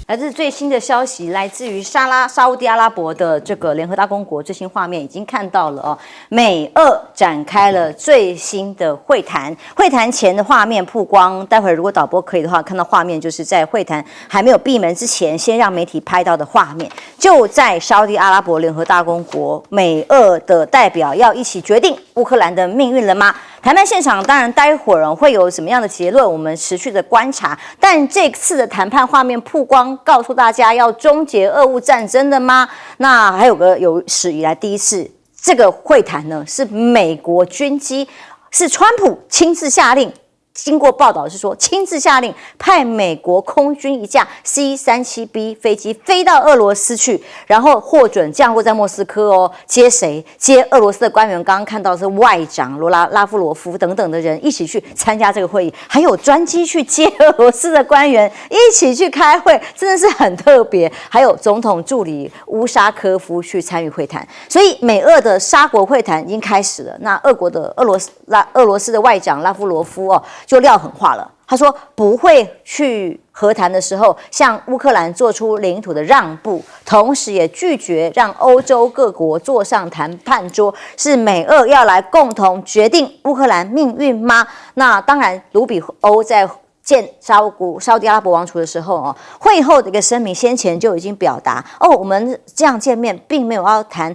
来自最新的消息，来自于沙烏地阿拉伯的这个联合大公国最新画面已经看到了哦，美俄展开了最新的会谈。会谈前的画面曝光，待会儿如果导播可以的话，看到画面就是在会谈还没有闭门之前，先让媒体拍到的画面，就在沙烏地阿拉伯联合大公国，美俄的代表要一起决定乌克兰的命运了吗？谈判现场当然待会儿会有什么样的结论，我们持续的观察。但这次的谈判画面曝光，告诉大家要终结俄乌战争的吗？那还有个有史以来第一次，这个会谈呢是美国军机，是川普亲自下令。经过报道是说，亲自下令派美国空军一架 C-37B 飞机飞到俄罗斯去，然后获准降落在莫斯科哦。接谁？接俄罗斯的官员。刚刚看到是外长拉夫罗夫等等的人一起去参加这个会议，还有专机去接俄罗斯的官员一起去开会，真的是很特别。还有总统助理乌沙科夫去参与会谈，所以美俄的沙国会谈已经开始了。那俄罗斯的外长拉夫罗夫哦。就撂狠话了，他说不会去和谈的时候向乌克兰做出领土的让步，同时也拒绝让欧洲各国坐上谈判桌，是美俄要来共同决定乌克兰命运吗？那当然，卢比欧在见沙烏地阿拉伯王储的时候哦，会后的一个声明先前就已经表达哦，我们这样见面并没有要谈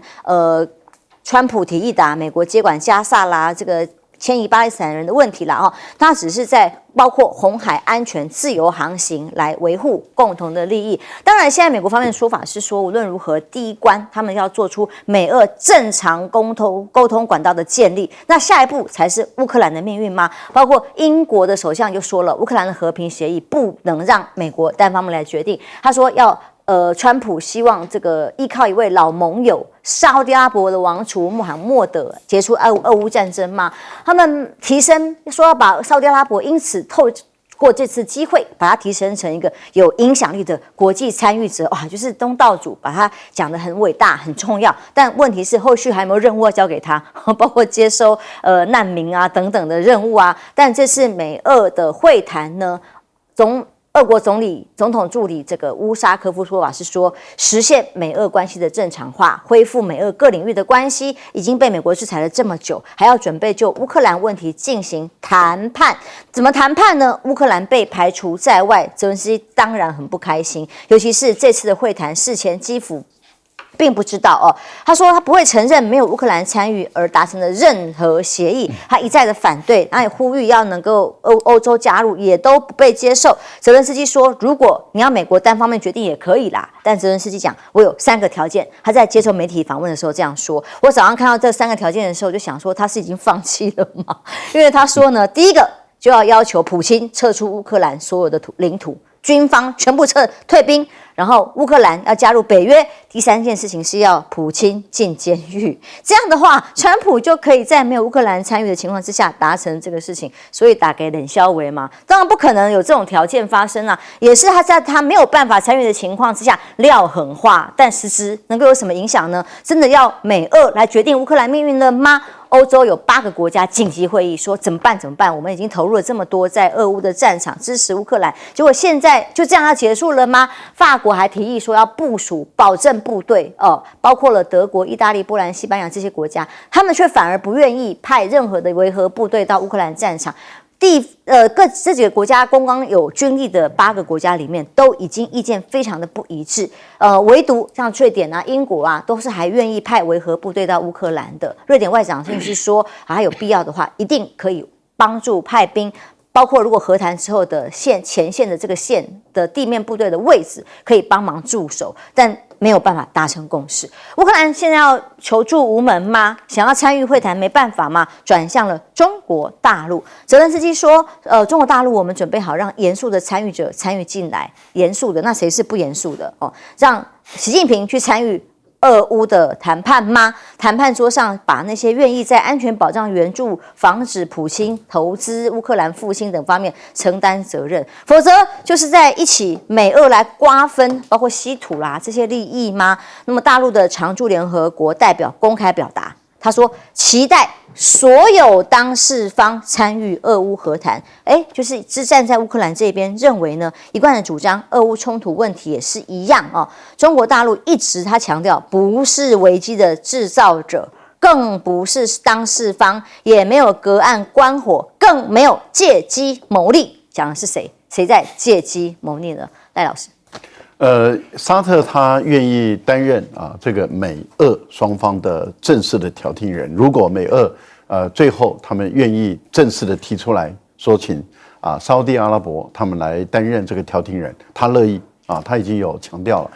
川普提议的美国接管加萨啦这个。迁移巴勒斯坦人的问题啦哦，他只是在包括红海安全、自由航行来维护共同的利益。当然，现在美国方面的说法是说，无论如何，第一关他们要做出美俄正常沟通管道的建立。那下一步才是乌克兰的命运吗？包括英国的首相就说了，乌克兰的和平协议不能让美国单方面来决定。他说要。川普希望这个依靠一位老盟友沙烏地阿拉伯的王储穆罕默德结束俄乌战争吗？他们提升说要把沙烏地阿拉伯因此透过这次机会把它提升成一个有影响力的国际参与者，哇，就是东道主，把它讲得很伟大、很重要。但问题是后续还有没有任务要交给他，包括接收难民啊等等的任务啊。但这次美俄的会谈呢，俄国总统助理这个乌沙科夫说法是说，实现美俄关系的正常化，恢复美俄各领域的关系，已经被美国制裁了这么久，还要准备就乌克兰问题进行谈判。怎么谈判呢？乌克兰被排除在外，泽连斯基当然很不开心，尤其是这次的会谈事前基辅并不知道哦，他说他不会承认没有乌克兰参与而达成的任何协议，他一再的反对，他也呼吁要能够欧洲加入，也都不被接受。泽连斯基说，如果你要美国单方面决定也可以啦，但泽连斯基讲，我有3个条件。他在接受媒体访问的时候这样说。我早上看到这3个条件的时候，就想说他是已经放弃了吗？因为他说呢，第一个就要求普京撤出乌克兰所有的领土。军方全部退兵，然后乌克兰要加入北约。第3件事情是要普京进监狱。这样的话，川普就可以在没有乌克兰参与的情况之下达成这个事情。所以打给冷肖维嘛，当然不可能有这种条件发生啊。也是他在他没有办法参与的情况之下撂狠话，但实质能够有什么影响呢？真的要美俄来决定乌克兰命运了吗？欧洲有8个国家紧急会议说怎么办？我们已经投入了这么多在俄乌的战场支持乌克兰，结果现在就这样要结束了吗？法国还提议说要部署保证部队，包括了德国、意大利、波兰、西班牙这些国家，他们却反而不愿意派任何的维和部队到乌克兰战场。这几个国家刚刚有军力的8个国家里面，都已经意见非常的不一致。唯独像瑞典啊、英国啊，都是还愿意派维和部队到乌克兰的。瑞典外长甚至是说，还有必要的话，一定可以帮助派兵。包括如果和谈之后的前线的这个线的地面部队的位置可以帮忙驻守，但没有办法达成共识。乌克兰现在要求助无门吗？想要参与会谈没办法吗？转向了中国大陆。泽连斯基说，中国大陆我们准备好让严肃的参与者参与进来，严肃的那谁是不严肃的哦？让习近平去参与俄乌的谈判吗？谈判桌上把那些愿意在安全保障援助、防止普京投资乌克兰复兴等方面承担责任，否则就是在一起美俄来瓜分，包括稀土啦这些利益吗？那么大陆的常驻联合国代表公开表达，他说期待所有当事方参与俄乌和谈，就是站在乌克兰这边，认为呢一贯的主张，俄乌冲突问题也是一样哦。中国大陆一直他强调，不是危机的制造者，更不是当事方，也没有隔岸观火，更没有借机牟利。讲的是谁？谁在借机牟利呢？赖老师。沙特他愿意担任这个美俄双方的正式的调停人。如果美俄最后他们愿意正式的提出来说，请沙特阿拉伯他们来担任这个调停人，他乐意他已经有强调了。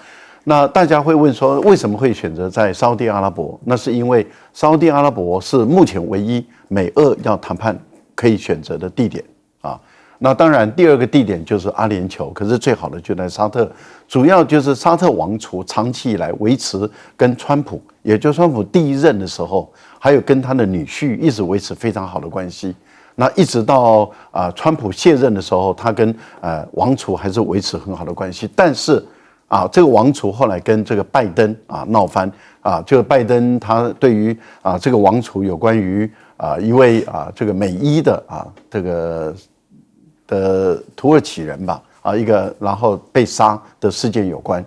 那大家会问说，为什么会选择在沙特阿拉伯？那是因为沙特阿拉伯是目前唯一美俄要谈判可以选择的地点啊。那当然，第二个地点就是阿联酋，可是最好的就在沙特，主要就是沙特王储长期以来维持跟川普，也就是川普第一任的时候，还有跟他的女婿一直维持非常好的关系。那一直到川普卸任的时候，他跟王储还是维持很好的关系。但是这个王储后来跟这个拜登闹翻这个拜登他对于这个王储有关于一位这个美裔的这个土耳其人吧一个然后被杀的事件有关，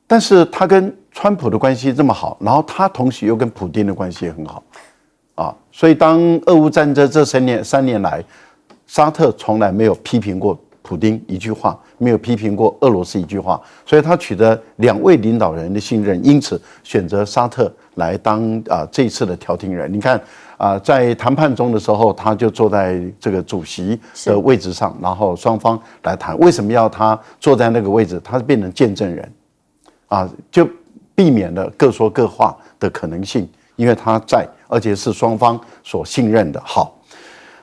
但是他跟川普的关系这么好，然后他同时又跟普丁的关系也很好所以当俄乌战争这3年来，沙特从来没有批评过普丁一句话，没有批评过俄罗斯一句话，所以他取得2位领导人的信任，因此选择沙特来当这一次的调停人。你看在谈判中的时候，他就坐在这个主席的位置上，然后双方来谈。为什么要他坐在那个位置？他变成见证人就避免了各说各话的可能性，因为他在，而且是双方所信任的。好。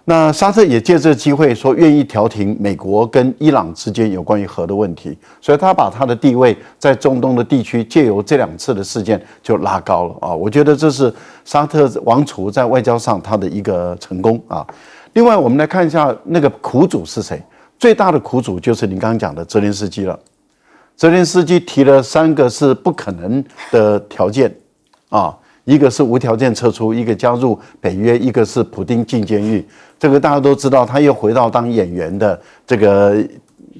那沙特也借这个机会说愿意调停美国跟伊朗之间有关于核的问题，所以他把他的地位在中东的地区借由这2次的事件就拉高了我觉得这是沙特王储在外交上他的一个成功另外我们来看一下那个苦主是谁，最大的苦主就是你刚刚讲的泽连斯基了。泽连斯基提了3个是不可能的条件一个是无条件撤出，一个加入北约，一个是普丁进监狱。这个大家都知道，他又回到当演员的这个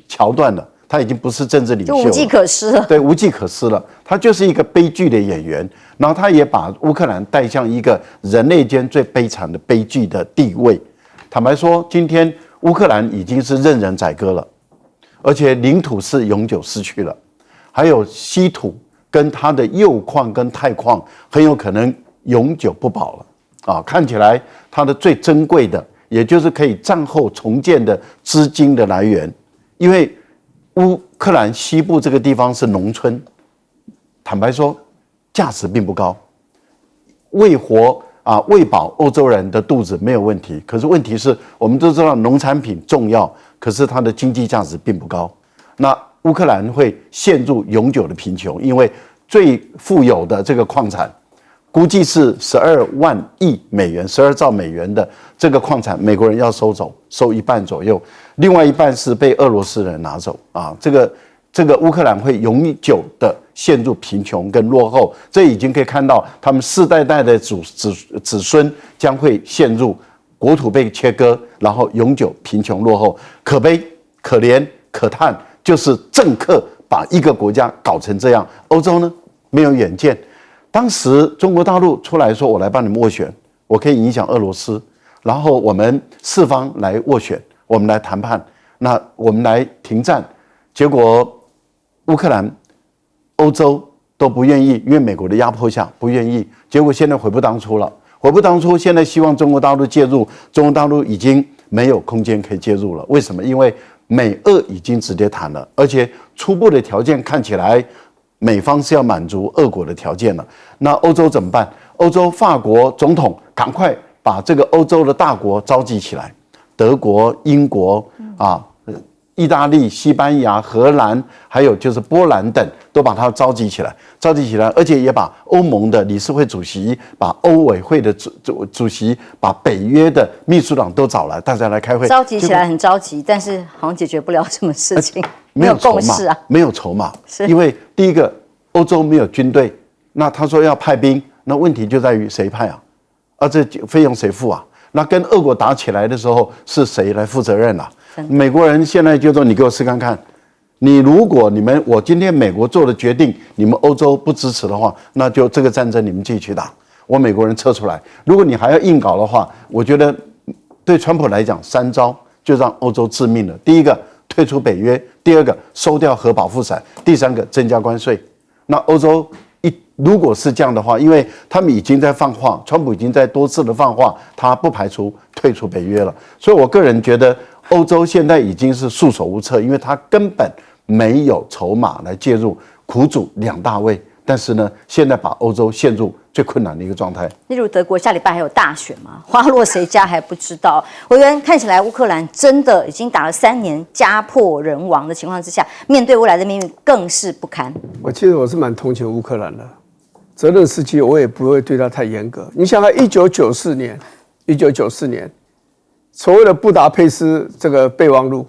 桥段了。他已经不是政治领袖了，就无计可施了。对，无计可施了。他就是一个悲剧的演员，然后他也把乌克兰带向一个人类间最悲惨的悲剧的地位。坦白说，今天乌克兰已经是任人宰割了，而且领土是永久失去了，还有稀土。跟它的铀矿跟钛矿很有可能永久不保了看起来它的最珍贵的，也就是可以战后重建的资金的来源，因为乌克兰西部这个地方是农村，坦白说价值并不高，喂饱欧洲人的肚子没有问题，可是问题是我们都知道农产品重要，可是它的经济价值并不高。那乌克兰会陷入永久的贫穷，因为最富有的这个矿产，估计是12万亿美元，12兆美元的这个矿产，美国人要收走，收1半左右，另外1半是被俄罗斯人拿走这个乌克兰会永久的陷入贫穷跟落后，这已经可以看到他们世代代的子孙将会陷入国土被切割，然后永久贫穷落后，可悲可怜可叹。就是政客把一个国家搞成这样，欧洲呢没有远见。当时中国大陆出来说，我来帮你们斡旋，我可以影响俄罗斯，然后我们4方来斡旋，我们来谈判，那我们来停战。结果乌克兰、欧洲都不愿意，因为美国的压迫下不愿意。结果现在悔不当初了，悔不当初。现在希望中国大陆介入，中国大陆已经没有空间可以介入了。为什么？因为美俄已经直接谈了，而且初步的条件看起来，美方是要满足俄国的条件了。那欧洲怎么办？欧洲法国总统赶快把这个欧洲的大国召集起来，德国、英国意大利、西班牙、荷兰，还有就是波兰等，都把它召集起来，而且也把欧盟的理事会主席、把欧委会的主席、把北约的秘书长都找来，大家来开会。召集起来很着急，但是好像解决不了什么事情，没有共识没有筹码，因为第一个，欧洲没有军队，那他说要派兵，那问题就在于谁派这费用谁付啊？那跟俄国打起来的时候是谁来负责任啊？美国人现在就说你给我试看看，如果我今天美国做的决定，你们欧洲不支持的话，那就这个战争你们继续去打，我美国人撤出来。如果你还要硬搞的话，我觉得对川普来讲3招就让欧洲致命了。第一个退出北约，第二个收掉核保护伞，第三个增加关税。那欧洲如果是这样的话，因为他们已经在放话，川普已经在多次的放话，他不排除退出北约了。所以我个人觉得欧洲现在已经是束手无策，因为他根本没有筹码来介入，苦主2大位。但是呢，现在把欧洲陷入最困难的一个状态。例如德国下礼拜还有大选嘛，花落谁家还不知道。委员看起来乌克兰真的已经打了3年，家破人亡的情况之下，面对未来的命运更是不堪。其实我是蛮同情乌克兰的，泽连斯基我也不会对他太严格。你想看1994年所谓的布达佩斯这个备忘录，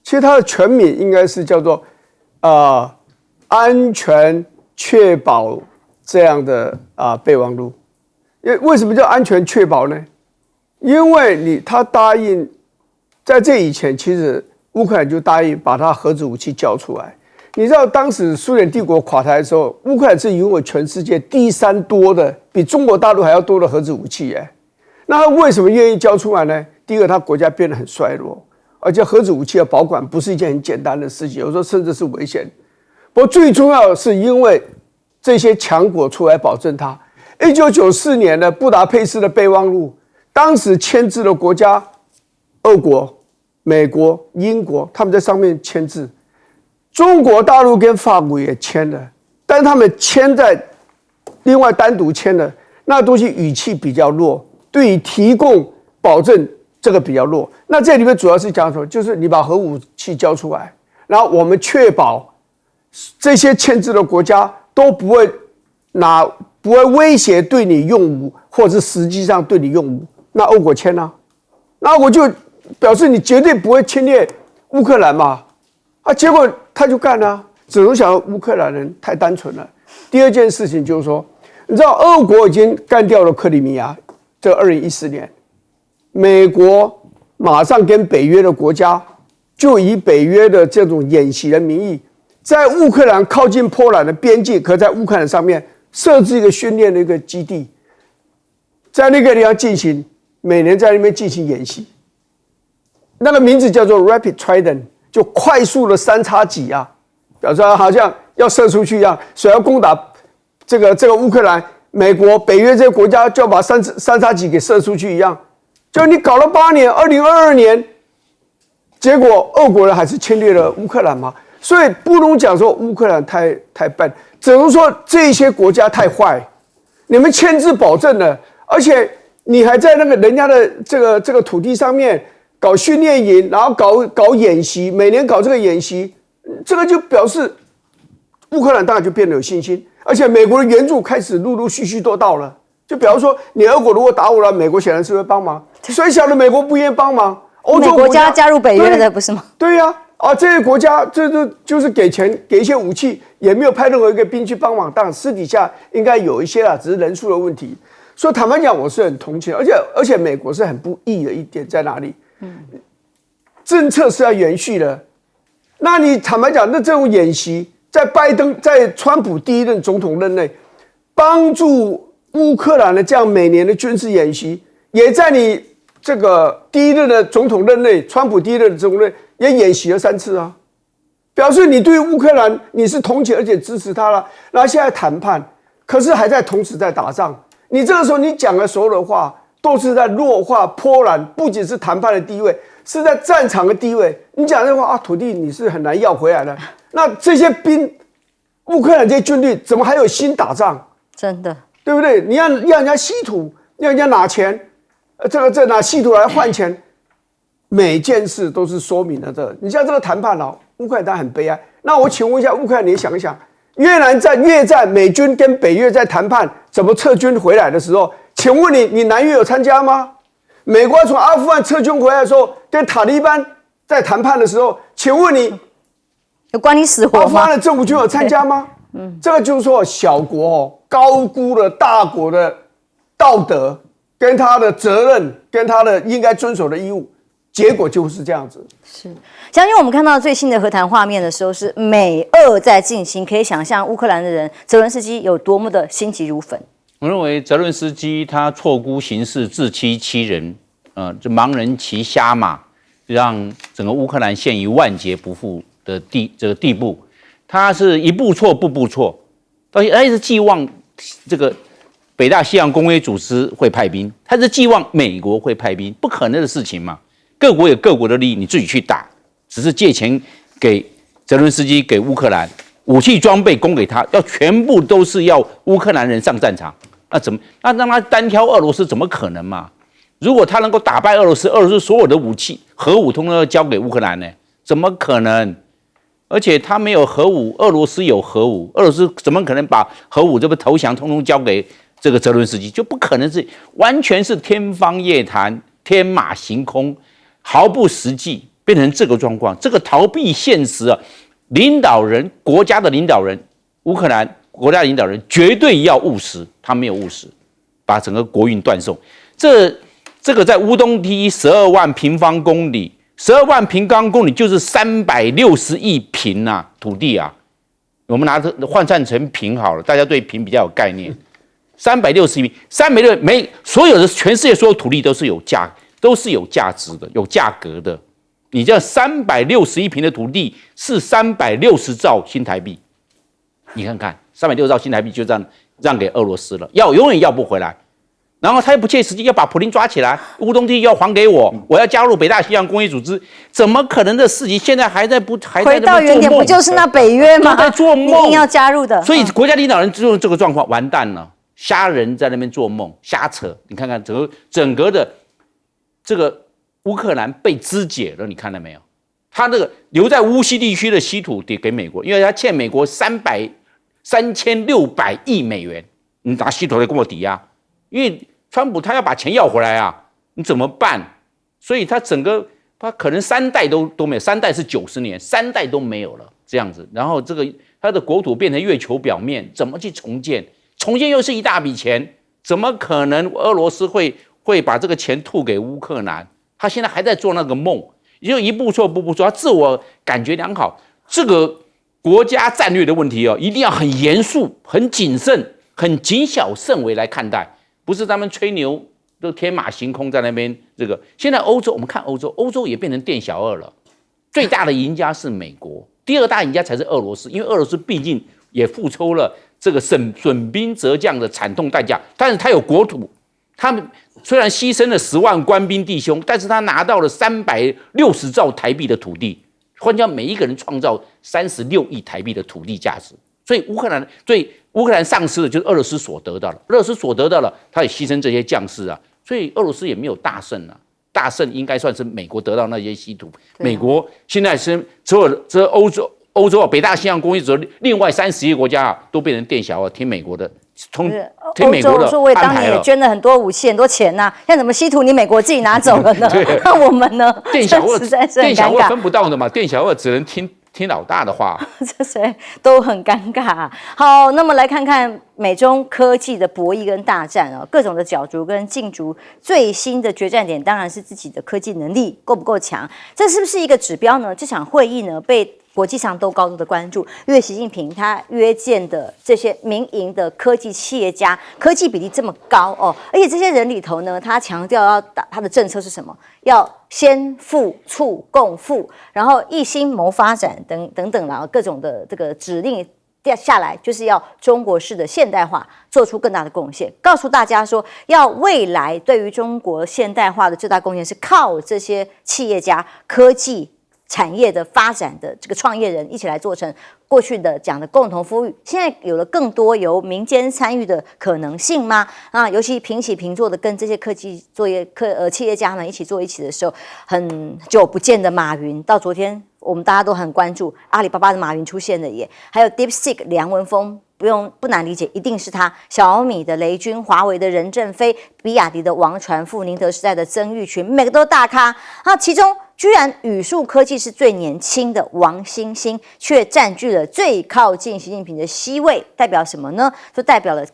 其实它的全名应该是叫做安全确保这样的备忘录。为什么叫安全确保呢？因为他答应在这以前，其实乌克兰就答应把他核子武器交出来。你知道当时苏联帝国垮台的时候，乌克兰是拥有全世界第3多的，比中国大陆还要多的核子武器那他为什么愿意交出来呢？第一个，他国家变得很衰弱，而且核子武器的保管不是一件很简单的事情，有时候甚至是危险。不过最重要的是，因为这些强国出来保证它。1994年的布达佩斯的备忘录，当时签字的国家，俄国、美国、英国，他们在上面签字。中国大陆跟法国也签了，但是他们签在另外单独签的那东西语气比较弱，对于提供保证这个比较弱。那这里面主要是讲什么？就是你把核武器交出来，然后我们确保这些签字的国家都不会威胁对你用武，或者是实际上对你用武。那俄国签啊，那我就表示你绝对不会侵略乌克兰嘛。结果他就干了，只能想乌克兰人太单纯了。第二件事情就是说，你知道俄国已经干掉了克里米亚，这2014年，美国马上跟北约的国家就以北约的这种演习的名义，在乌克兰靠近波兰的边境，可在乌克兰上面设置一个训练的一个基地，在那个地方每年在那边进行演习，那个名字叫做 Rapid Trident。就快速的3x戟表示好像要射出去一样，所以要攻打这个乌克兰，美国、北约这些国家就要把3x戟给射出去一样。就你搞了8年，2022年，结果俄国人还是侵略了乌克兰嘛，所以不能讲说乌克兰太笨，只能说这些国家太坏。你们签字保证了，而且你还在那个人家的这个土地上面搞训练营，然后搞演习，每年搞这个演习，这个就表示乌克兰当然就变得有信心，而且美国的援助开始陆陆续续都到了。就比方说，你俄国如果打我了，美国显然是会帮忙。谁晓得美国不愿意帮忙？欧洲国家加入北约的不是吗？对呀，这些国家就是给钱给一些武器，也没有派任何一个兵去帮忙。当然私底下应该有一些啦，只是人数的问题。所以坦白讲，我是很同情，而且美国是很不义的一点在哪里？政策是要延续的。那你坦白讲，那这种演习，在川普第一任总统任内，帮助乌克兰的这样每年的军事演习，也在你这个第一任的总统任内，川普第一任的总统任也演习了3次啊，表示你对乌克兰你是同情而且支持他了。然后现在谈判，可是还在同时在打仗。你这个时候你讲的所有的话，都是在弱化波兰，不仅是谈判的地位，是在战场的地位。你讲这话土地你是很难要回来的。那这些乌克兰这些军队怎么还有心打仗？真的，对不对？你要人家稀土，要人家拿钱，这拿稀土来换钱，每件事都是说明了这。你像这个谈判乌克兰当然很悲哀。那我请问一下乌克兰，你想一想，越战美军跟北约在谈判怎么撤军回来的时候，请问你南约有参加吗？美国从阿富汗撤军回来的时候，跟塔利班在谈判的时候，请问你有关你死活吗？阿富汗的政府军有参加吗？这个就是说小国高估了大国的道德，跟他的责任，跟他的应该遵守的义务，结果就是这样子。是，将军，我们看到最新的和谈画面的时候是美俄在进行，可以想象乌克兰的人泽伦斯基有多么的心急如焚。我认为泽伦斯基他错估形势，自欺欺人，这盲人骑瞎马，让整个乌克兰陷于万劫不复的这个地步。他是一步错步步错，他一直寄望这个北大西洋公约组织会派兵，他是寄望美国会派兵，不可能的事情嘛。各国有各国的利益，你自己去打，只是借钱给泽伦斯基，给乌克兰武器装备供给他，要全部都是要乌克兰人上战场。那怎么？那让他单挑俄罗斯怎么可能嘛？如果他能够打败俄罗斯，俄罗斯所有的武器、核武通通要交给乌克兰呢？怎么可能？而且他没有核武，俄罗斯有核武，俄罗斯怎么可能把核武这个投降通通交给这个泽伦斯基？就不可能，是完全是天方夜谭、天马行空，毫不实际，变成这个状况。这个逃避现实啊，领导人国家的领导人，乌克兰国家领导人绝对要务实，他没有务实，把整个国运断送。这个在乌东地12万平方公里，12万平方公里就是360亿平啊，土地啊。我们拿着换算成平好了，大家对平比较有概念。360亿平，360所有的全世界所有土地都是有价值的，有价格的。你这360亿平的土地是360兆新台币，你看看360兆新台币就这样让给俄罗斯了，永远要不回来。然后他又不切实际，要把普丁抓起来，乌东地要还给我，我要加入北大西洋公约组织，怎么可能的事情？现在还在回到原点，不就是那北约吗？都在做梦，你一定要加入的。所以国家领导人就用这个状况，完蛋了，瞎人在那边做梦，瞎扯。你看看整个的这个乌克兰被肢解了，你看到没有？他那个留在乌西地区的稀土得给美国，因为他欠美国3600亿美元，你拿稀土来跟我抵押。因为川普他要把钱要回来啊，你怎么办？所以他可能3代都没有，3代是90年，3代都没有了这样子。然后他的国土变成月球表面，怎么去重建？重建又是一大笔钱，怎么可能俄罗斯会把这个钱吐给乌克兰？他现在还在做那个梦，也就一步错步步错，他自我感觉良好。这个国家战略的问题一定要很严肃、很谨慎、很谨小慎微来看待。不是他们吹牛都天马行空在那边。现在欧洲，我们看欧洲也变成店小二了。最大的赢家是美国，第二大赢家才是俄罗斯，因为俄罗斯毕竟也付出了这个损兵折将的惨痛代价，但是他有国土，他们虽然牺牲了10万官兵弟兄，但是他拿到了360兆台币的土地，换叫每一个人创造36亿台币的土地价值。所以乌克兰丧失的就是俄罗斯所得到了，他也牺牲这些将士啊，所以俄罗斯也没有大胜啊，大胜应该算是美国得到那些稀土。美国现在是所有这欧洲北大西洋公约组织另外30个国家都变成店小二，听美国的，听美国的说我也当年也捐了很多武器很多钱呐，现在怎么稀土你美国自己拿走了呢？那我们呢？店小二实在是很尴尬，分不到的嘛，店小二只能听老大的话，这谁都很尴尬。好，那么来看看美中科技的博弈跟大战各种的角逐跟竞逐，最新的决战点当然是自己的科技能力够不够强，这是不是一个指标呢？这场会议呢被国际上都高度的关注，因为习近平他约见的这些民营的科技企业家，科技比例这么高而且这些人里头呢，他强调他的政策是什么？要先富促共富，然后一心谋发展等等啦，各种的这个指令下来，就是要中国式的现代化做出更大的贡献，告诉大家说，要未来对于中国现代化的最大贡献是靠这些企业家、科技产业的发展的这个创业人一起来做成。过去的讲的共同富裕，现在有了更多由民间参与的可能性吗？尤其平起平坐的跟这些科技企业家们一起坐一起的时候，很久不见的马云，到昨天我们大家都很关注阿里巴巴的马云出现了耶，还有 DeepSeek 梁文峰。不难理解，一定是他。小米的雷军，华为的任正非，比亚迪的王传福，宁德时代的曾毓群，每个都大咖。其中居然宇树科技是最年轻的王兴兴，却占据了最靠近习近平的C位，代表什么呢？就代表了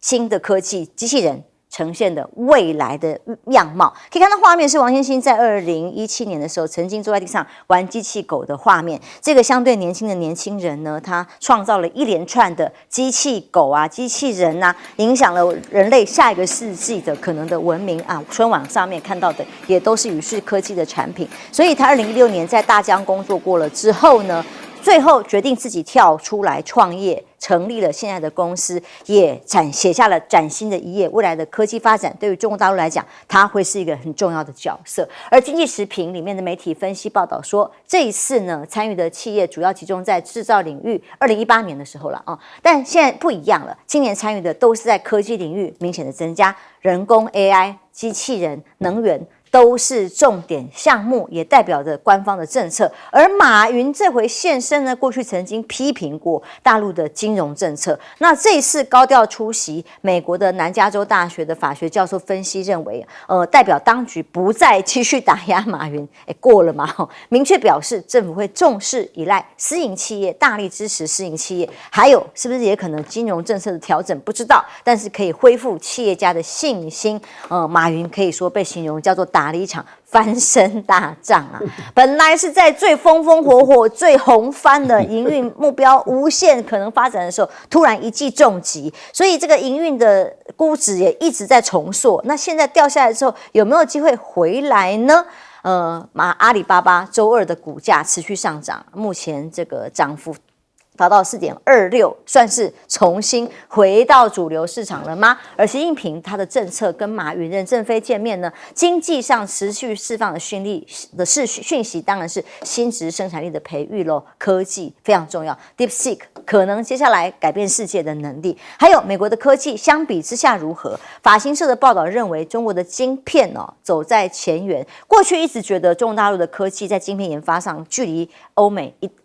新的科技机器人呈现的未来的样貌。可以看到画面是王先兴在2017年的时候曾经坐在地上玩机器狗的画面。这个相对年轻的年轻人呢，他创造了一连串的机器狗啊、机器人啊，影响了人类下一个世纪的可能的文明啊。春晚上面看到的也都是宇视科技的产品。所以他2016年在大疆工作过了之后呢，最后决定自己跳出来创业，成立了现在的公司，也写下了崭新的一页。未来的科技发展对于中国大陆来讲，它会是一个很重要的角色。而经济时评里面的媒体分析报道说，这一次呢，参与的企业主要集中在制造领域，2018年的时候了啊，但现在不一样了，今年参与的都是在科技领域明显的增加，人工 AI、机器人、能源。都是重点项目，也代表着官方的政策。而马云这回现身呢，过去曾经批评过大陆的金融政策。那这一次高调出席，美国的南加州大学的法学教授分析认为，代表当局不再继续打压马云，过了嘛？明确表示政府会重视依赖私营企业，大力支持私营企业。还有是不是也可能金融政策的调整？不知道，但是可以恢复企业家的信心。马云可以说被形容叫做打了一场翻身大仗啊！本来是在最风风火火、最红翻的营运目标无限可能发展的时候，突然一记重击，所以这个营运的估值也一直在重塑。那现在掉下来之后，有没有机会回来呢？阿里巴巴周二的股价持续上涨，目前这个涨幅达到4.26，算是重新回到主流市场了吗？而习近平他的政策跟马云、任正非见面呢，经济上持续释放的讯息，当然是新质生产力的培育咯，科技非常重要 ，DeepSeek 可能接下来改变世界的能力。还有美国的科技相比之下如何？法新社的报道认为，中国的晶片走在前沿。过去一直觉得中国大陆的科技在晶片研发上距离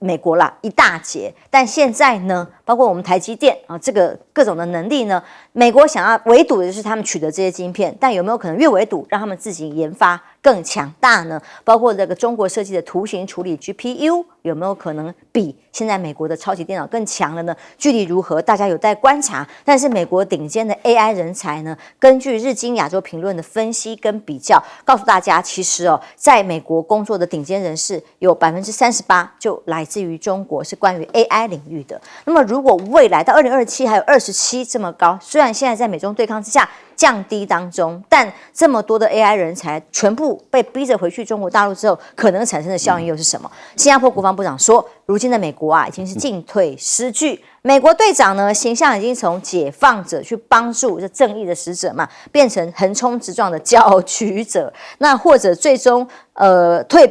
美国啦一大截，但现在呢，包括我们台积电啊，这个各种的能力呢，美国想要围堵的就是他们取得这些晶片，但有没有可能越围堵，让他们自己研发更强大呢？包括这个中国设计的图形处理 GPU 有没有可能比现在美国的超级电脑更强了呢？距离如何，大家有待观察。但是美国顶尖的 AI 人才呢，根据日经亚洲评论的分析跟比较，告诉大家，其实在美国工作的顶尖人士有38%就来自于中国，是关于 AI 领域的。那么如果未来到2027还有27这么高，虽然现在在美中对抗之下降低当中，但这么多的 AI 人才全部被逼着回去中国大陆之后，可能产生的效应又是什么？新加坡国防部长说，如今的美国已经是进退失据。美国队长呢，形象已经从解放者去帮助这正义的使者嘛，变成横冲直撞的搅局者。那或者最终蜕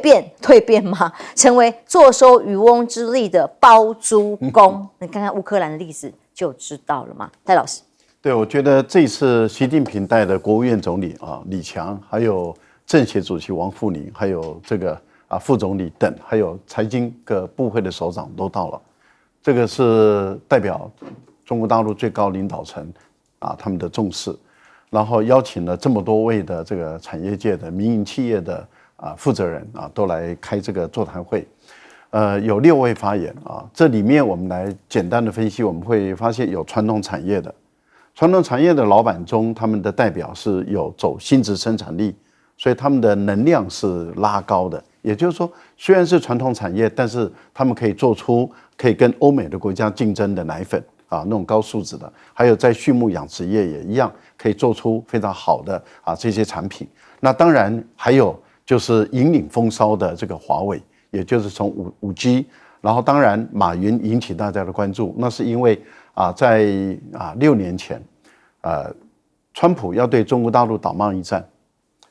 变吗？成为坐收渔翁之利的包租公？你看看乌克兰的例子就知道了嘛，戴老师。对，我觉得这次习近平带的国务院总理李强，还有政协主席王沪宁，还有这个副总理等，还有财经各部会的首长都到了。这个是代表中国大陆最高领导层他们的重视，然后邀请了这么多位的这个产业界的民营企业的负责人都来开这个座谈会。有6位发言这里面我们来简单的分析，我们会发现有传统产业的。传统产业的老板中，他们的代表是有走新质生产力，所以他们的能量是拉高的。也就是说，虽然是传统产业，但是他们可以做出可以跟欧美的国家竞争的奶粉那种高素质的，还有在畜牧养殖业也一样，可以做出非常好的这些产品。那当然还有就是引领风骚的这个华为，也就是从5G， 然后当然马云引起大家的关注，那是因为在6年前，川普要对中国大陆打贸易战，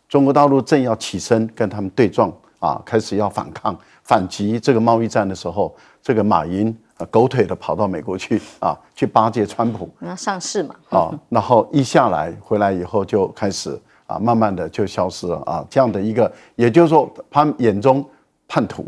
中国大陆正要起身跟他们对撞开始要反抗反击这个贸易战的时候，这个马云狗腿的跑到美国去去巴结川普，要上市嘛然后一下来回来以后就开始慢慢的就消失了这样的一个，也就是说他们眼中叛徒。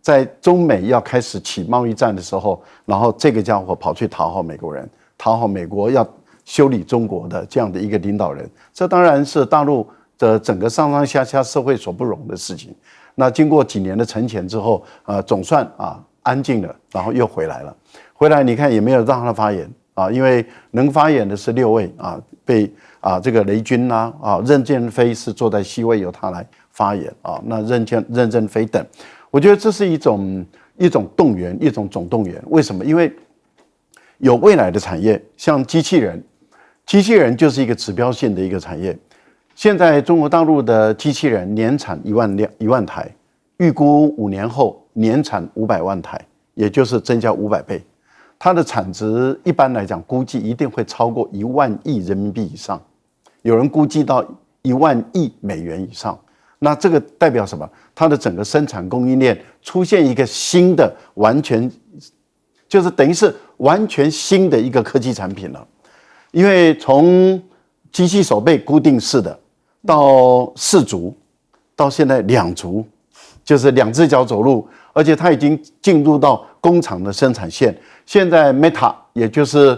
在中美要开始起贸易战的时候，然后这个家伙跑去讨好美国人，讨好美国要修理中国的这样的一个领导人，这当然是大陆的整个上上下下社会所不容的事情。那经过几年的沉潜之后，总算安静了，然后又回来了。回来你看也没有让他发言因为能发言的是6位被这个雷军任建飞是坐在 C 位由他来发言那任正非等，我觉得这是一种动员，一种总动员。为什么？因为有未来的产业，像机器人就是一个指标性的一个产业。现在中国大陆的机器人年产1万台，预估5年后年产500万台，也就是增加500倍。它的产值一般来讲估计一定会超过1万亿人民币以上，有人估计到1万亿美元以上。那这个代表什么？它的整个生产供应链出现一个新的完全，就是等于是完全新的一个科技产品了。因为从机器手背固定式的到4足，到现在2足，就是2只脚走路，而且它已经进入到工厂的生产线。现在 Meta 也就是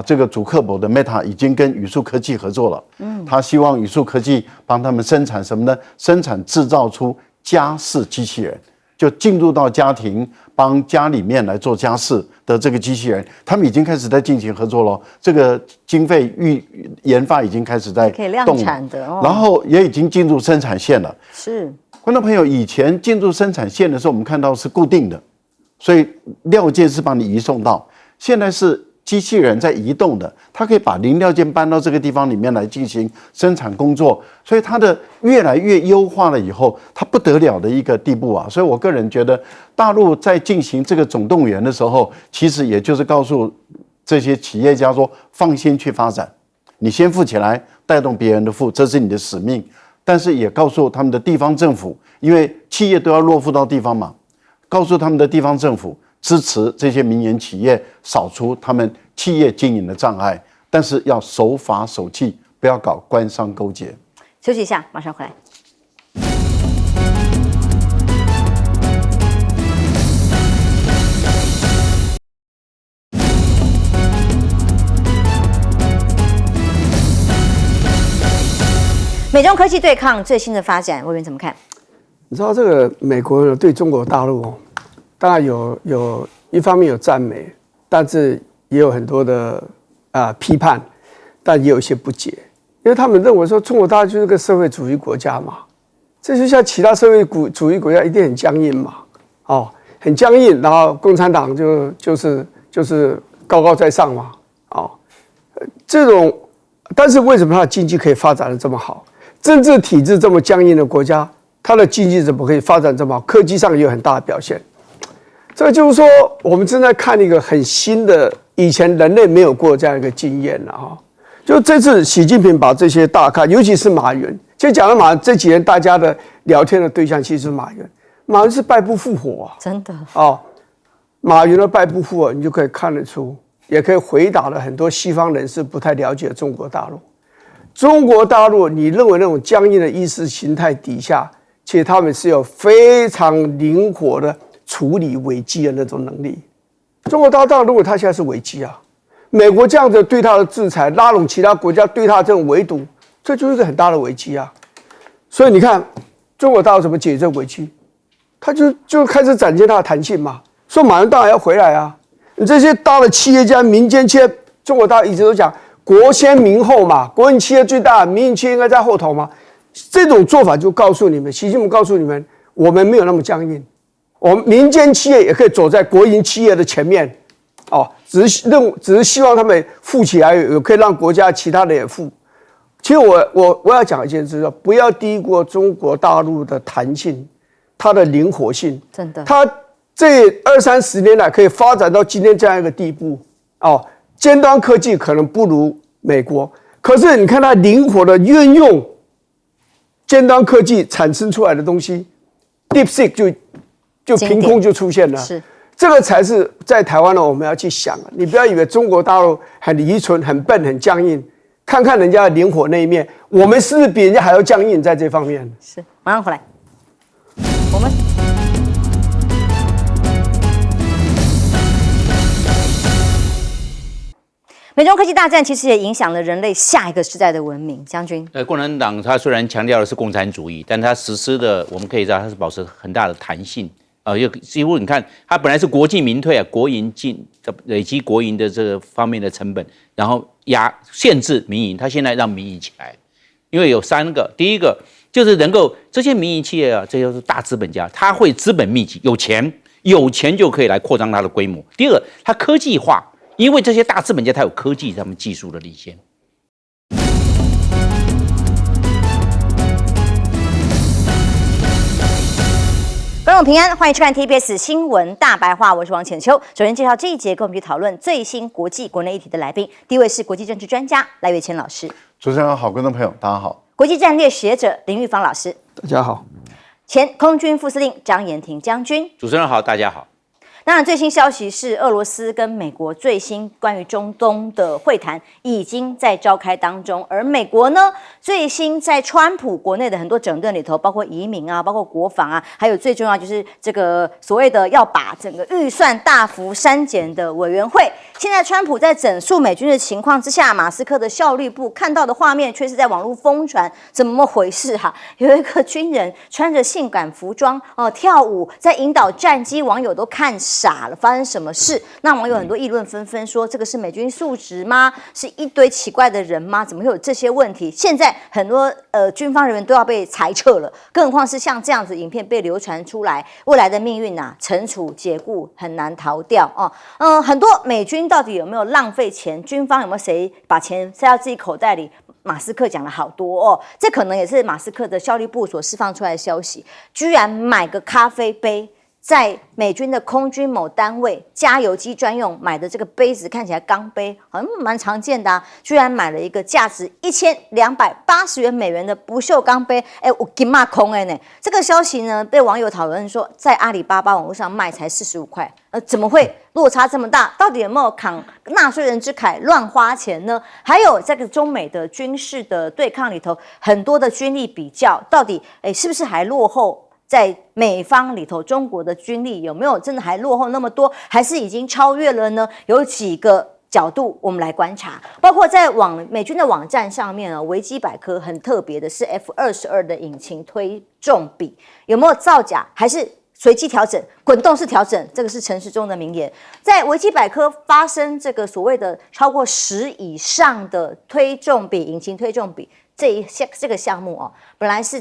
这个祖克伯的 Meta 已经跟宇树科技合作了，他希望宇树科技帮他们生产什么呢？生产制造出家事机器人，就进入到家庭，帮家里面来做家事的这个机器人，他们已经开始在进行合作了。这个经费研发已经开始在动了，可以量产的然后也已经进入生产线了。是，观众朋友，以前进入生产线的时候，我们看到是固定的，所以料件是帮你移送到，现在是机器人在移动的，它可以把零料件搬到这个地方里面来进行生产工作，所以它的越来越优化了以后，它不得了的一个地步所以我个人觉得，大陆在进行这个总动员的时候，其实也就是告诉这些企业家说，放心去发展，你先富起来，带动别人的富，这是你的使命。但是也告诉他们的地方政府，因为企业都要落户到地方嘛，告诉他们的地方政府支持这些民营企业，扫除他们企业经营的障碍，但是要守法守纪，不要搞官商勾结。休息一下，马上回来。美中科技对抗最新的发展，委员怎么看？你知道这个美国人对中国大陆当然有一方面有赞美，但是也有很多的批判，但也有一些不解，因为他们认为说中国大陆就是个社会主义国家嘛，这就像其他社会主义国家一定很僵硬嘛，很僵硬，然后共产党就是高高在上嘛，这种，但是为什么它的经济可以发展得这么好？政治体制这么僵硬的国家，它的经济怎么可以发展这么好？科技上也有很大的表现。这就是说，我们正在看一个很新的，以前人类没有过这样一个经验了就这次习近平把这些大咖，尤其是马云，其实讲到马云这几年大家的聊天的对象其实是马云。马云是败不复活真的马云的败不复活，你就可以看得出，也可以回答了很多西方人士不太了解中国大陆。中国大陆，你认为那种僵硬的意识形态底下，其实他们是有非常灵活的处理危机的那种能力。中国大陆如果他现在是危机美国这样子对他的制裁，拉拢其他国家对他这种围堵，这就是一个很大的危机所以你看，中国大陆怎么解决这个危机？他就开始展现他的弹性嘛，说马云当然要回来你这些大的企业家、民间企业，中国大陆一直都讲国先民后嘛，国营企业最大，民营企业应该在后头嘛。这种做法就告诉你们，习近平告诉你们，我们没有那么僵硬，我们民间企业也可以走在国营企业的前面，只是希望他们富起来，也可以让国家其他的也富。其实我要讲一件事，不要低估中国大陆的弹性，它的灵活性，真的，它这20-30年来可以发展到今天这样一个地步尖端科技可能不如美国，可是你看它灵活的运用尖端科技产生出来的东西 ，DeepSeek 就凭空就出现了。是，这个才是在台湾我们要去想你不要以为中国大陆很愚蠢、很笨、很僵硬，看看人家的灵活那一面，我们是不是比人家还要僵硬在这方面？是，马上回来，我们。美中科技大战其实也影响了人类下一个时代的文明。将军，共产党它虽然强调的是共产主义，但它实施的我们可以知道它是保持很大的弹性，几乎你看，它本来是国进民退啊，国营累积国营的这个方面的成本，然后限制民营，它现在让民营起来，因为有3个，第一个就是能够这些民营企业啊，这些都是大资本家，他会资本密集，有钱就可以来扩张它的规模。第二个，它科技化，因为这些大资本家它有科技他们技术的领先。观众平安，欢迎收看 TBS 新闻大白话，我是王浅秋。首先介绍这一节，跟我们去讨论最新国际国内议题的来宾。第一位是国际政治专家赖岳谦老师，主持人好，观众朋友大家好。国际战略学者林玉芳老师，大家好。前空军副司令张延廷将军，主持人好，大家好。当然，最新消息是俄罗斯跟美国最新关于中东的会谈已经在召开当中，而美国呢，最新在川普国内的很多整顿里头，包括移民啊，包括国防啊，还有最重要就是这个所谓的要把整个预算大幅删减的委员会。现在川普在整肃美军的情况之下，马斯克的效率部看到的画面却是在网络疯传，怎么回事哈？有一个军人穿着性感服装跳舞，在引导战机，网友都看傻了，发生什么事？那网友很多议论纷纷，说这个是美军素质吗？是一堆奇怪的人吗？怎么会有这些问题？现在很多军方人员都要被裁撤了，更何况是像这样子影片被流传出来，未来的命运啊，惩处解雇很难逃掉哦。很多美军到底有没有浪费钱？军方有没有谁把钱塞到自己口袋里？马斯克讲了好多哦，这可能也是马斯克的效率部所释放出来的消息，居然买个咖啡杯。在美军的空军某单位加油机专用买的这个杯子，看起来钢杯，好像蛮常见的啊，居然买了一个价值1280美元的不锈钢杯，我金马空呢。这个消息呢，被网友讨论说，在阿里巴巴网络上卖才45块，怎么会落差这么大？到底有没有慷纳税人之慨乱花钱呢？还有这个中美的军事的对抗里头，很多的军力比较，到底是不是还落后？在美方里头，中国的军力有没有真的还落后那么多，还是已经超越了呢？有几个角度我们来观察，包括在美军的网站上面维基百科很特别的是 F-22的引擎推重比有没有造假，还是随机调整、滚动式调整？这个是陈时中的名言。在维基百科发生这个所谓的超过10以上的推重比、引擎推重比这个项目本来是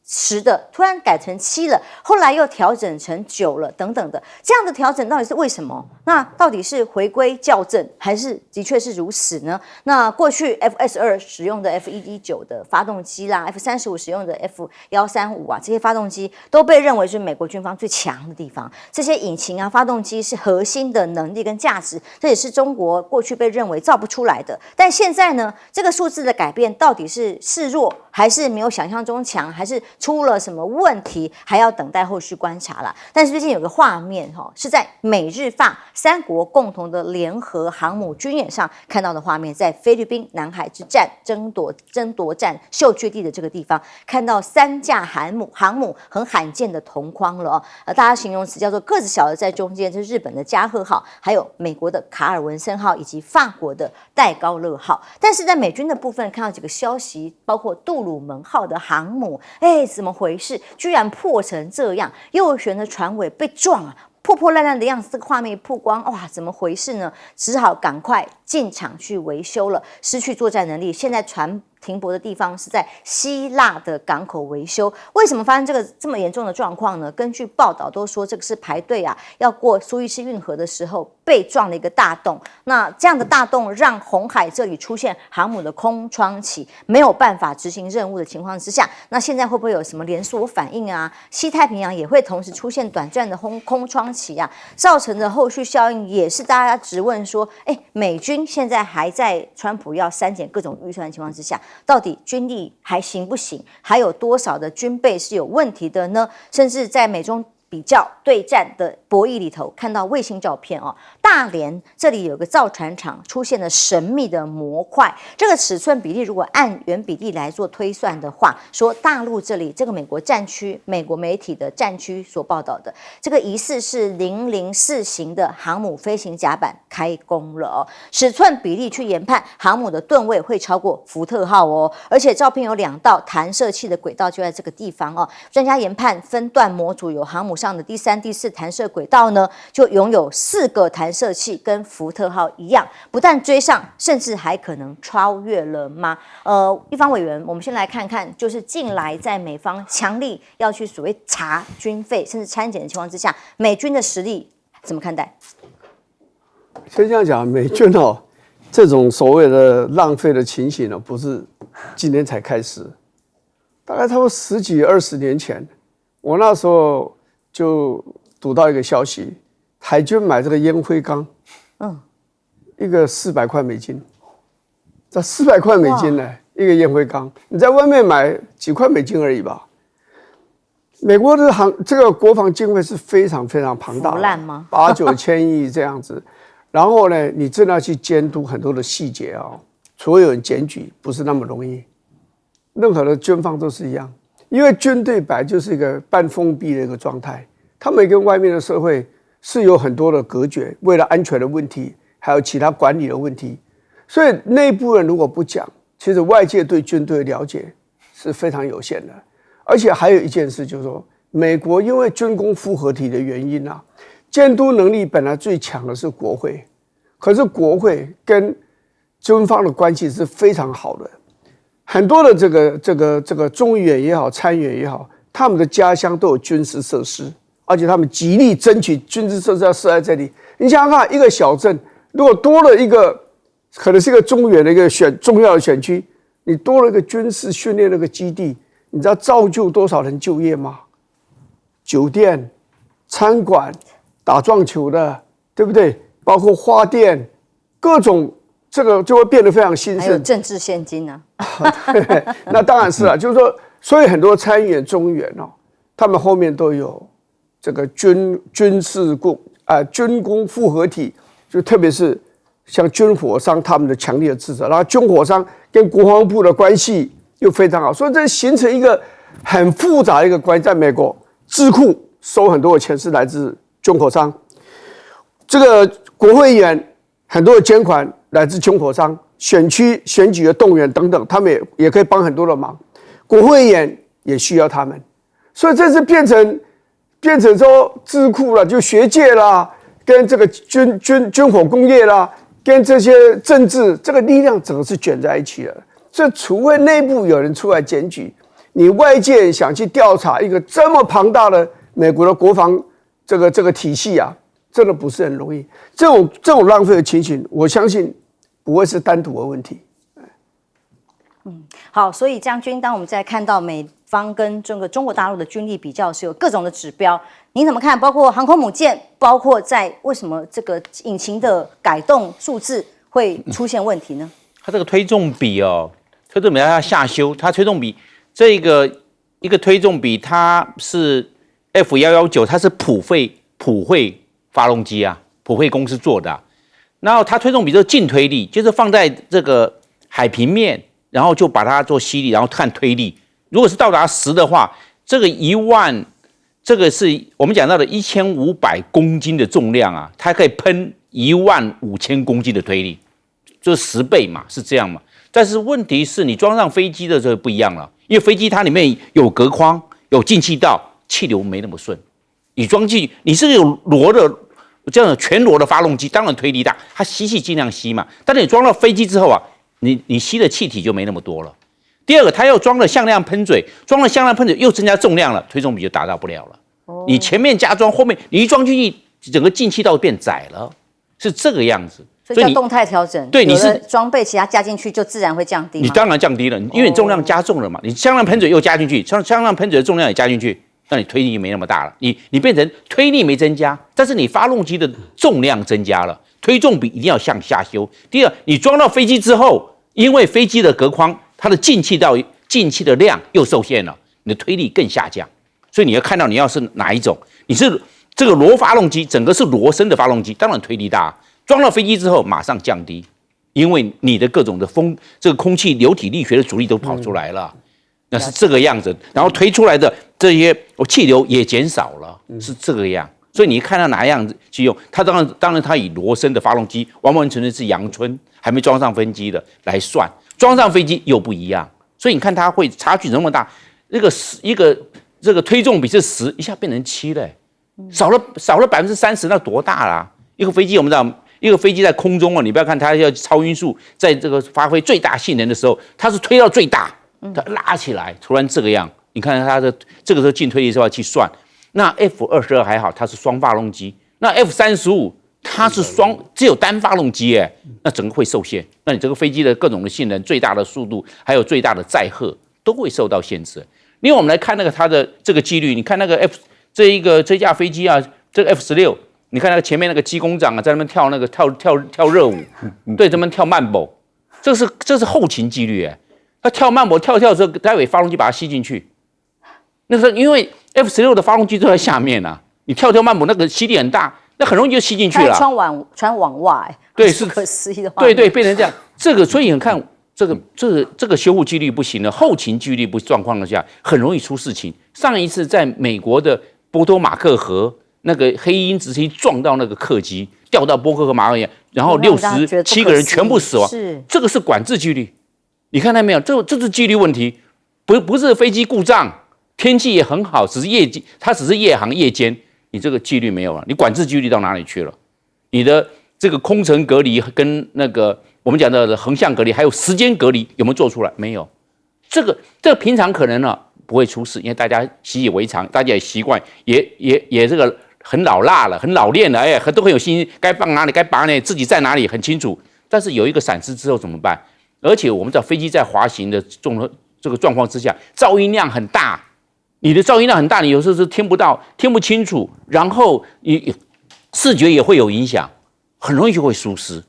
10的，突然改成7了，后来又调整成9了，等等的，这样的调整到底是为什么？那到底是回归校正，还是的确是如此呢？那过去 F-22使用的 F-119的发动机啦 ，F-35使用的 F-135啊，这些发动机都被认为是美国军方最强的地方。这些引擎啊、发动机是核心的能力跟价值，这也是中国过去被认为造不出来的。但现在呢，这个数字的改变到底是示弱，还是没有想象中强，还是出了什么问题，还要等待后续观察啦。但是最近有个画面是在美日法3国共同的联合航母军演上看到的画面，在菲律宾南海之战争夺战秀据地的这个地方，看到3架航母很罕见的同框了大家形容词叫做个子小的在中间，这是日本的加贺号，还有美国的卡尔文森号以及法国的戴高乐号。但是在美军的部分看到几个消息，包括杜鲁门号的航母，怎么回事？居然破成这样，右舷的船尾被撞啊！破破烂烂的样子，这个画面一曝光，哇，怎么回事呢？只好赶快进场去维修了，失去作战能力。现在船停泊的地方是在希腊的港口维修。为什么发生这么严重的状况呢？根据报道都说，这个是排队要过苏伊士运河的时候被撞了一个大洞。那这样的大洞让红海这里出现航母的空窗期，没有办法执行任务的情况之下，那现在会不会有什么连锁反应啊？西太平洋也会同时出现短暂的空窗期造成的后续效应也是大家质问说，美军现在还在川普要删减各种预算的情况之下，到底军力还行不行？还有多少的军备是有问题的呢？甚至在美中比较对战的博弈里头，看到卫星照片大连这里有个造船厂出现了神秘的模块，这个尺寸比例如果按原比例来做推算的话，说大陆这里这个美国战区，美国媒体的战区所报道的这个疑似是004型的航母飞行甲板开工了尺寸比例去研判航母的吨位会超过福特号而且照片有2道弹射器的轨道就在这个地方专家研判分段模组有航母上的第3、第4弹射轨道呢，就拥有4个弹射器，跟福特号一样，不但追上，甚至还可能超越了吗？一方委员，我们先来看看，就是近来在美方强力要去所谓查军费，甚至参检的情况之下，美军的实力怎么看待？先这样讲，美军这种所谓的浪费的情形呢，不是今天才开始，大概差不多10几20年前，我那时候就读到一个消息，海军买这个烟灰缸，一个400块美金，这400块美金呢，一个烟灰缸，你在外面买几块美金而已吧。美国的这个国防经费是非常非常庞大的，腐烂吗8、9千亿这样子。然后呢，你真的要去监督很多的细节所有人检举不是那么容易。任何的军方都是一样，因为军队本来就是一个半封闭的一个状态，他们跟外面的社会是有很多的隔绝，为了安全的问题，还有其他管理的问题，所以内部人如果不讲，其实外界对军队的了解是非常有限的。而且还有一件事就是说，美国因为军工复合体的原因监督能力本来最强的是国会，可是国会跟军方的关系是非常好的。很多的这个众议员也好，参议员也好，他们的家乡都有军事设施，而且他们极力争取军事设施要设在这里。你想想看，一个小镇如果多了一个，可能是一个中原的一个重要的选区，你多了一个军事训练的一个基地，你知道造就多少人就业吗？酒店、餐馆、打撞球的，对不对？包括花店，各种。这个就会变得非常兴盛，还有政治现金对，那当然是了，就是说，所以很多参议员、众议员他们后面都有这个军工复合体，就特别是像军火商他们的强烈的支持，然后军火商跟国防部的关系又非常好，所以这形成一个很复杂的一个关系。在美国，智库收很多的钱是来自军火商，这个国会议员很多的捐款来自军火商，选区选举的动员等等，他们也可以帮很多的忙。国会议员也需要他们，所以这是变成说智库了，就学界啦，跟这个军火工业啦，跟这些政治这个力量整个是卷在一起了。所以，除非内部有人出来检举，你外界想去调查一个这么庞大的美国的国防这个体系真的不是很容易。这种浪费的情形，我相信不会是单独的问题。好，所以将军，当我们在看到美方跟这个中国大陆的军力比较，是有各种的指标，您怎么看？包括航空母舰，包括在为什么这个引擎的改动数字会出现问题呢？它这个推重比推重比它下修，它推重比这个一个推重比，它是 F119，它是普惠发动机普惠公司做的然后它推重比就是净推力，就是放在这个海平面，然后就把它做吸力，然后看推力。如果是到达10的话，这个10000，这个是我们讲到的1500公斤的重量它可以喷15000公斤的推力，就是10倍嘛，是这样嘛。但是问题是你装上飞机的时候不一样了，因为飞机它里面有隔框，有进气道，气流没那么顺。你装进你是有螺的这样全螺的发动机，当然推力大，它吸气尽量吸嘛。但是你装到飞机之后你吸的气体就没那么多了。第二个，它又装了向量喷嘴，装了向量喷嘴又增加重量了，推重比就达到不了了。你前面加装，后面你一装进去，整个进气道变窄了，是这个样子。所以叫动态调整。对，你是装备其他加进去就自然会降低。你当然降低了，因为你重量加重了嘛。你向量喷嘴又加进去，向量喷嘴的重量也加进去，那你推力没那么大了。你变成推力没增加，但是你发动机的重量增加了，推重比一定要向下修。第二，你装到飞机之后，因为飞机的隔框，它的进气的量又受限了，你的推力更下降。所以你要看到你要是哪一种，你是这个螺发动机，整个是螺身的发动机，当然推力大。装到飞机之后马上降低，因为你的各种的这个空气流体力学的阻力都跑出来了，那是这个样子。然后推出来的这些气流也减少了，是这个样。所以你看到哪样子去用，它当然它以螺身的发动机，完完全全是阳春，还没装上飞机的来算，装上飞机又不一样。所以你看它会差距那么大，这个推重比是10，一下变成7了。少了30%，那多大啦？一个飞机我们知道，一个飞机在空中你不要看它要超音速，在这个发挥最大性能的时候，它是推到最大，它拉起来，突然这个样，你看它的这个时候进推力是要去算。那 F-22还好，它是双发动机，那 F-35它是只有单发动机那整个会受限。那你这个飞机的各种的性能、最大的速度，还有最大的载荷都会受到限制。另外我们来看那个它的这个纪律，你看那个这架飞机啊，这个 F-16，你看那个前面那个机工长在那边跳那个跳热舞，对，这边跳慢步，这是后勤纪律他跳慢步跳的时候，待会发动机把它吸进去。那是因为 F-16的发动机都在下面你跳慢步那个吸力很大，那很容易就吸进去了。穿网袜对，是不可思议的画面。对，变成这样。这个所以你看。这个修护纪律不行了，后勤纪律不状况下，很容易出事情。上一次在美国的波多马克河，那个黑鹰直升机撞到那个客机，掉到波克河马尔，然后67个人全部死亡。这个是管制纪律，你看到没有？这是纪律问题，不是飞机故障，天气也很好，它只是夜航夜间，你这个纪律没有了，你管制纪律到哪里去了？你的这个空层隔离跟那个。我们讲的横向隔离还有时间隔离有没有做出来？没有，这个平常可能不会出事，因为大家习以为常，大家也习惯，也这个很老辣了，很老练了，都很有信心，该放哪里该拔哪里，自己在哪里很清楚。但是有一个闪失之后怎么办？而且我们知道飞机在滑行的这个状况之下，噪音量很大，你的噪音量很大，你有时候是听不到、听不清楚，然后你视觉也会有影响，很容易就会疏失。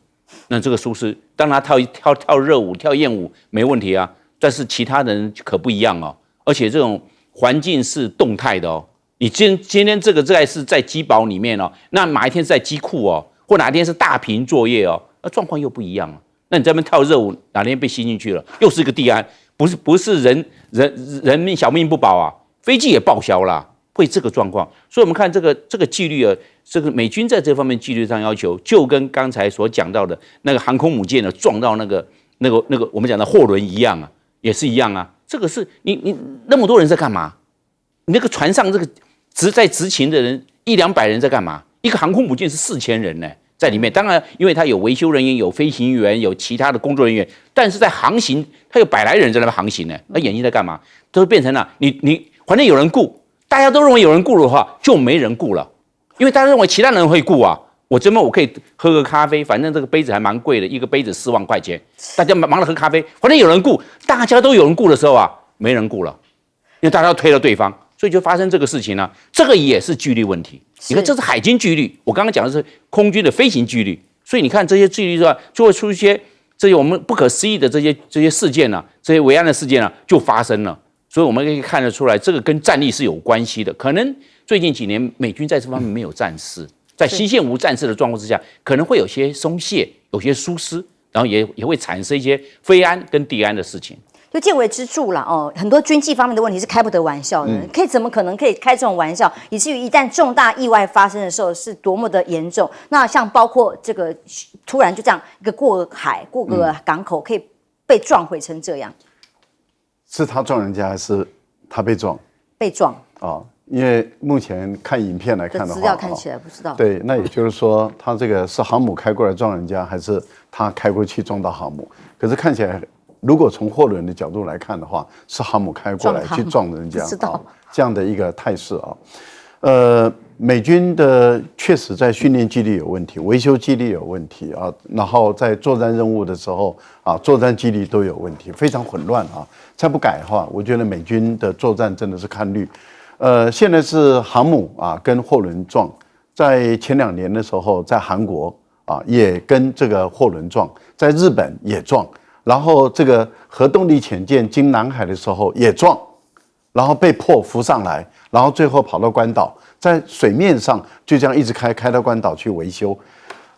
那这个疏失，当然跳热舞、跳艳舞没问题啊，但是其他人可不一样而且这种环境是动态的你今天这个是在机堡里面那哪一天是在机库或哪一天是大屏作业那状况又不一样了。那你在那边跳热舞，哪天被吸进去了，又是一个地安，不是人命小命不保飞机也报销了，会这个状况。所以我们看这个纪律这个美军在这方面纪律上要求，就跟刚才所讲到的那个航空母舰撞到那个我们讲的货轮一样也是一样这个是你那么多人在干嘛？你那个船上这个在执勤的人100-200人在干嘛？一个航空母舰是4000人呢，在里面。当然，因为它有维修人员、有飞行员、有其他的工作人员，但是在航行，它有100来人在那边航行呢。那眼睛在干嘛？都变成了你反正有人顾，大家都认为有人顾的话，就没人顾了。因为大家认为其他人会顾我这边我可以喝个咖啡，反正这个杯子还蛮贵的，一个杯子4万块钱，大家忙着喝咖啡，反正有人顾，大家都有人顾的时候没人顾了，因为大家都推了对方，所以就发生这个事情这个也是纪律问题。你看，这是海军纪律，我刚刚讲的是空军的飞行纪律，所以你看这些纪律之外，就会出一些这些我们不可思议的这些事件这些维安的事件就发生了。所以我们可以看得出来，这个跟战力是有关系的。可能最近几年美军在这方面没有战事，在西线无战事的状况之下，可能会有些松懈，有些疏失，然后也会产生一些非安跟地安的事情。就见微知著啦很多军纪方面的问题是开不得玩笑的，怎么可能可以开这种玩笑，以至于一旦重大意外发生的时候是多么的严重。那像包括这个突然就这样一个过海过个港口可以被撞毁成这样。是他撞人家还是他被撞？被撞因为目前看影片来看的话，资料看起来不知道。对，那也就是说，他这个是航母开过来撞人家，还是他开过去撞到航母？可是看起来，如果从货轮的角度来看的话，是航母开过来去撞人家这样的一个态势美军的确实在训练纪律有问题，维修纪律有问题然后在作战任务的时候作战纪律都有问题，非常混乱再不改的话，我觉得美军的作战真的是看绿。现在是航母跟货轮撞，在前2年的时候，在韩国也跟这个货轮撞，在日本也撞，然后这个核动力潜舰经南海的时候也撞，然后被迫浮上来，然后最后跑到关岛，在水面上就这样一直开到关岛去维修，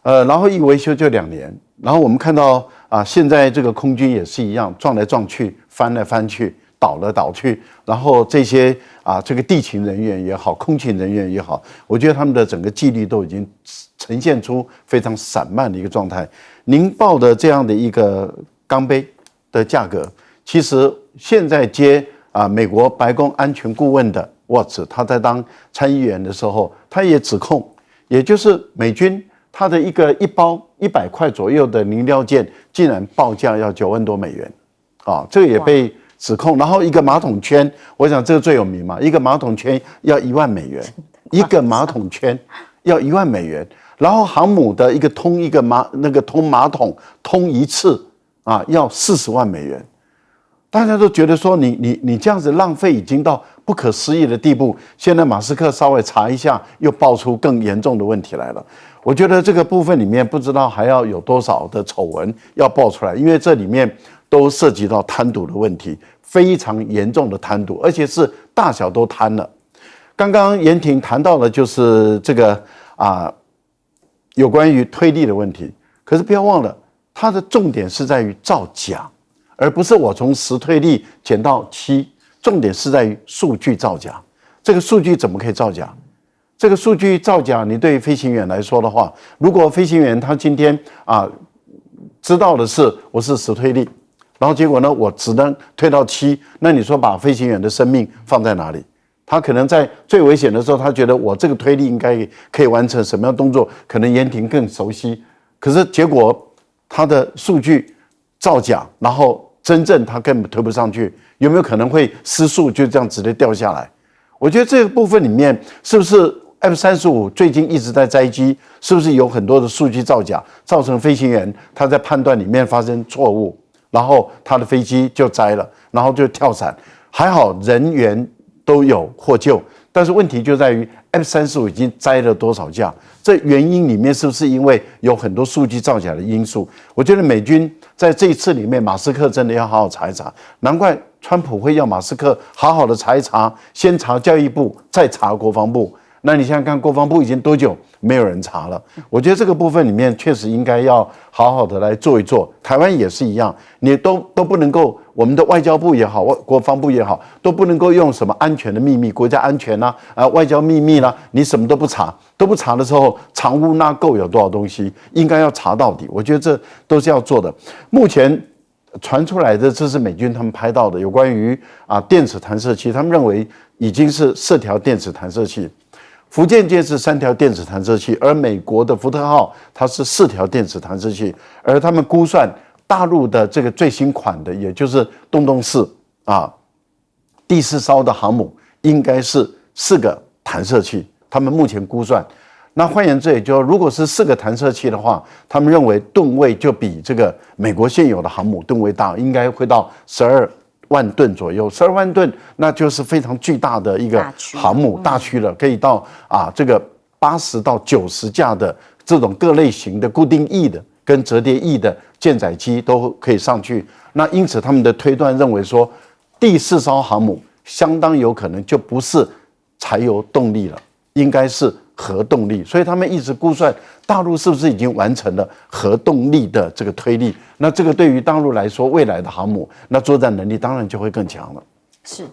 然后一维修就2年，然后我们看到现在这个空军也是一样，撞来撞去，翻来翻去，倒来倒去，然后这些这个地勤人员也好，空勤人员也好，我觉得他们的整个纪律都已经呈现出非常散漫的一个状态。您报的这样的一个钢杯的价格，其实现在接美国白宫安全顾问的沃茨，他在当参议员的时候，他也指控，也就是美军他的一包100块左右的零料件，竟然报价要9万多美元，啊，这个也被指控。然后一个马桶圈，我想这个最有名嘛，一个马桶圈要1万美元，一个马桶圈要1万美元。然后航母的通马桶通一次啊，要40万美元。大家都觉得说你这样子浪费已经到不可思议的地步。现在马斯克稍微查一下，又爆出更严重的问题来了。我觉得这个部分里面不知道还要有多少的丑闻要爆出来，因为这里面都涉及到贪渎的问题，非常严重的贪渎，而且是大小都贪了。刚刚严婷谈到的就是这个有关于推力的问题，可是不要忘了，它的重点是在于造假，而不是我从10推力减到7，重点是在于数据造假。这个数据怎么可以造假？这个数据造假，你对飞行员来说的话，如果飞行员他今天知道的是我是10推力，然后结果呢我只能推到7，那你说把飞行员的生命放在哪里？他可能在最危险的时候，他觉得我这个推力应该可以完成什么样的动作，可能严婷更熟悉。可是结果他的数据造假，然后真正他根本推不上去，有没有可能会失速就这样直接掉下来？我觉得这个部分里面是不是 F-35最近一直在载机，是不是有很多的数据造假，造成飞行员他在判断里面发生错误，然后他的飞机就栽了，然后就跳伞，还好人员都有获救，但是问题就在于 F-35已经栽了多少架，这原因里面是不是因为有很多数据造假的因素？我觉得美军在这一次里面，马斯克真的要好好查一查，难怪川普会要马斯克好好的查一查，先查教育部，再查国防部。那你想想看，国防部已经多久没有人查了？我觉得这个部分里面确实应该要好好的来做一做。台湾也是一样，你都不能够，我们的外交部也好，国防部也好，都不能够用什么安全的秘密、国家安全啦、外交秘密啦，你什么都不查的时候，藏污纳垢有多少东西，应该要查到底。我觉得这都是要做的。目前传出来的，这是美军他们拍到的，有关于电子弹射器，他们认为已经是4条电子弹射器。福建舰是3条电子弹射器，而美国的福特号它是4条电子弹射器，而他们估算大陆的这个最新款的，也就是洞洞4第4艘的航母应该是4个弹射器，他们目前估算。那换言之，也就是如果是4个弹射器的话，他们认为吨位就比这个美国现有的航母吨位大，应该会到12万吨左右，12万吨，那就是非常巨大的一个航母大区了，可以到这个80到90架的这种各类型的固定翼的跟折叠翼的舰载机都可以上去。那因此他们的推断认为说，第4艘航母相当有可能就不是柴油动力了，应该是核动力，所以他们一直估算大陆是不是已经完成了核动力的这个推力？那这个对于大陆来说，未来的航母那作战能力当然就会更强了。是。